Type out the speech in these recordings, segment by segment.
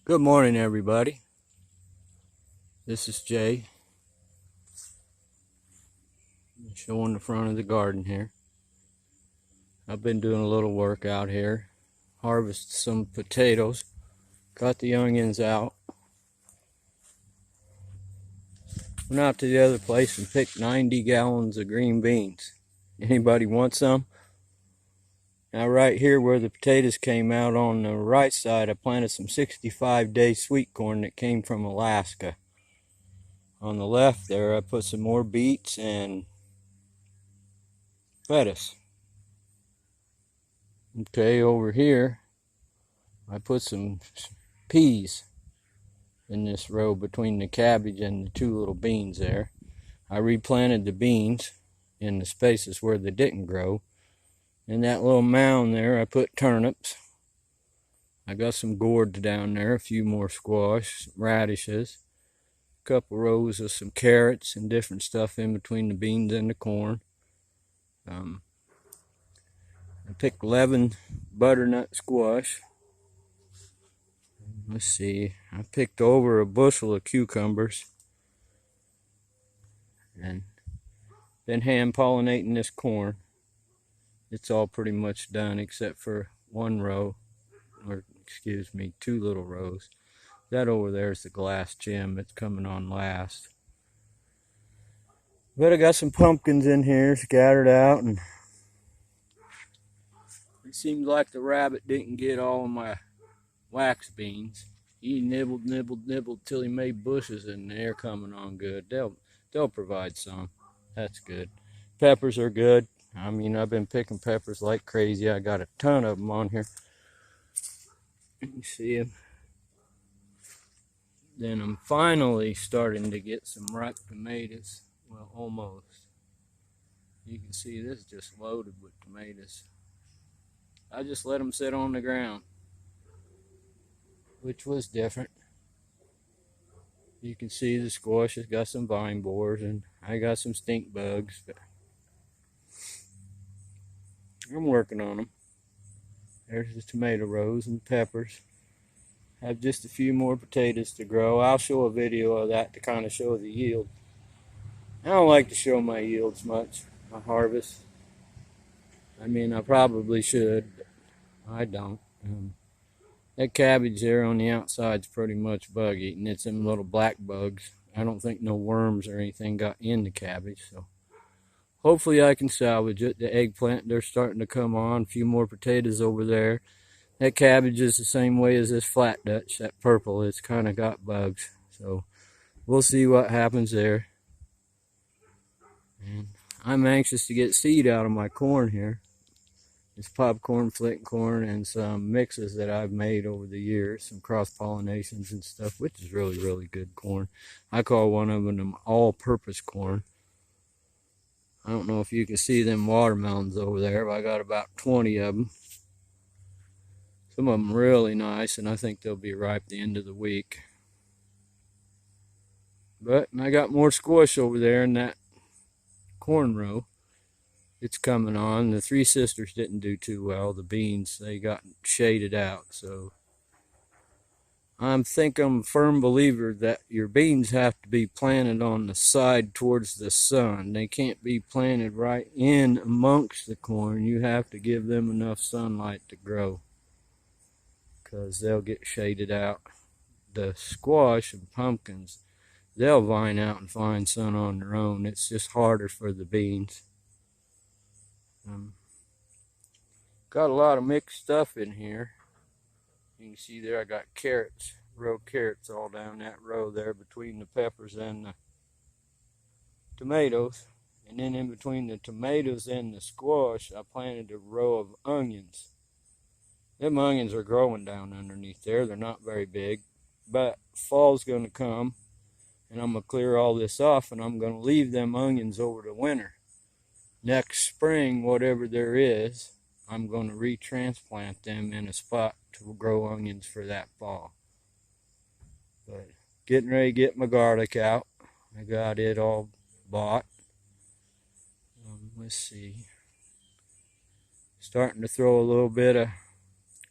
Good morning, everybody. This is Jay, showing the front of the garden here. I've been doing a little work out here. Harvested some potatoes, got the onions out. Went out to the other place and picked 90 gallons of green beans. Anybody want some? Now right here where the potatoes came out on the right side, I planted some 65-day sweet corn that came from Alaska. On the left there, I put some more beets and lettuce. Okay, over here, I put some peas in this row between the cabbage and the two little beans there. I replanted the beans in the spaces where they didn't grow. In that little mound there, I put turnips. I got some gourds down there, a few more squash, some radishes, a couple rows of some carrots and different stuff in between the beans and the corn. I picked 11 butternut squash. Let's see, I picked over a bushel of cucumbers and been hand pollinating this corn. It's all pretty much done except for one row, or excuse me, two little rows. That over there is the glass gem. It's coming on last. But I got some pumpkins in here scattered out, and it seems like the rabbit didn't get all of my wax beans. He nibbled till he made bushes, and they're coming on good. They'll provide some. That's good. Peppers are good. I mean, I've been picking peppers like crazy. I got a ton of them on here. You see them. Then I'm finally starting to get some ripe tomatoes. Well, almost. You can see this is just loaded with tomatoes. I just let them sit on the ground, which was different. You can see the squash has got some vine borers, and I got some stink bugs, but I'm working on them. There's the tomato rows and peppers. I have just a few more potatoes to grow. I'll show a video of that to kind of show the yield. I don't like to show my yields much, my harvest. I mean, I probably should, but I don't. That cabbage there on the outside is pretty much bug eaten. It's them little black bugs. I don't think no worms or anything got in the cabbage, so hopefully I can salvage it. The eggplant, they're starting to come on. A few more potatoes over there. That cabbage is the same way as this flat Dutch, that purple. It's kind of got bugs, so we'll see what happens there. And I'm anxious to get seed out of my corn here. It's popcorn, flint corn, and some mixes that I've made over the years, some cross-pollinations and stuff, which is really, really good corn. I call one of them all-purpose corn. I don't know if you can see them watermelons over there, but I got about 20 of them. Some of them really nice, and I think they'll be ripe at the end of the week. But I got more squash over there in that corn row. It's coming on. The three sisters didn't do too well. The beans, they got shaded out. So I'm a firm believer that your beans have to be planted on the side towards the sun. They can't be planted right in amongst the corn. You have to give them enough sunlight to grow, because they'll get shaded out. The squash and pumpkins, they'll vine out and find sun on their own. It's just harder for the beans. Got a lot of mixed stuff in here. You can see there I got carrots, row carrots all down that row there between the peppers and the tomatoes. And then in between the tomatoes and the squash, I planted a row of onions. Them onions are growing down underneath there. They're not very big, but fall's going to come, and I'm going to clear all this off, and I'm going to leave them onions over the winter. Next spring, whatever there is, I'm going to retransplant them in a spot to grow onions for that fall. But getting ready to get my garlic out. I got it all bought. Let's see. Starting to throw a little bit of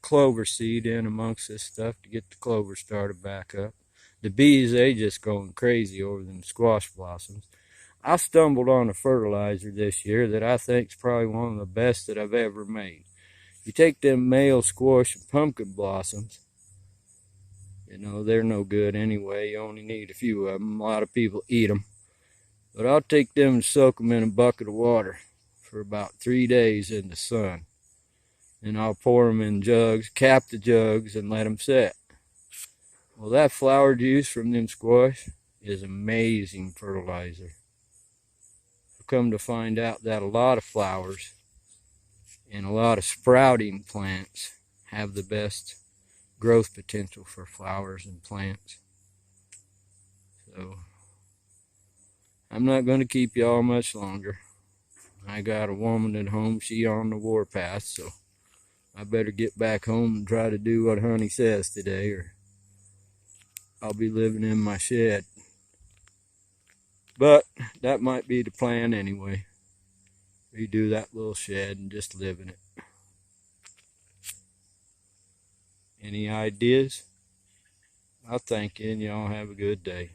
clover seed in amongst this stuff to get the clover started back up. The bees, they just going crazy over them squash blossoms. I stumbled on a fertilizer this year that I think is probably one of the best that I've ever made. You take them male squash and pumpkin blossoms, you know, they're no good anyway. You only need a few of them. A lot of people eat them. But I'll take them and soak them in a bucket of water for about 3 days in the sun. And I'll pour them in jugs, cap the jugs, and let them set. Well, that flower juice from them squash is amazing fertilizer. I've come to find out that a lot of flowers and a lot of sprouting plants have the best growth potential for flowers and plants. So I'm not going to keep y'all much longer. I got a woman at home, she on the warpath, so I better get back home and try to do what Honey says today, or I'll be living in my shed. But that might be the plan anyway. Redo that little shed and just live in it. Any ideas? I'll thank you, and y'all have a good day.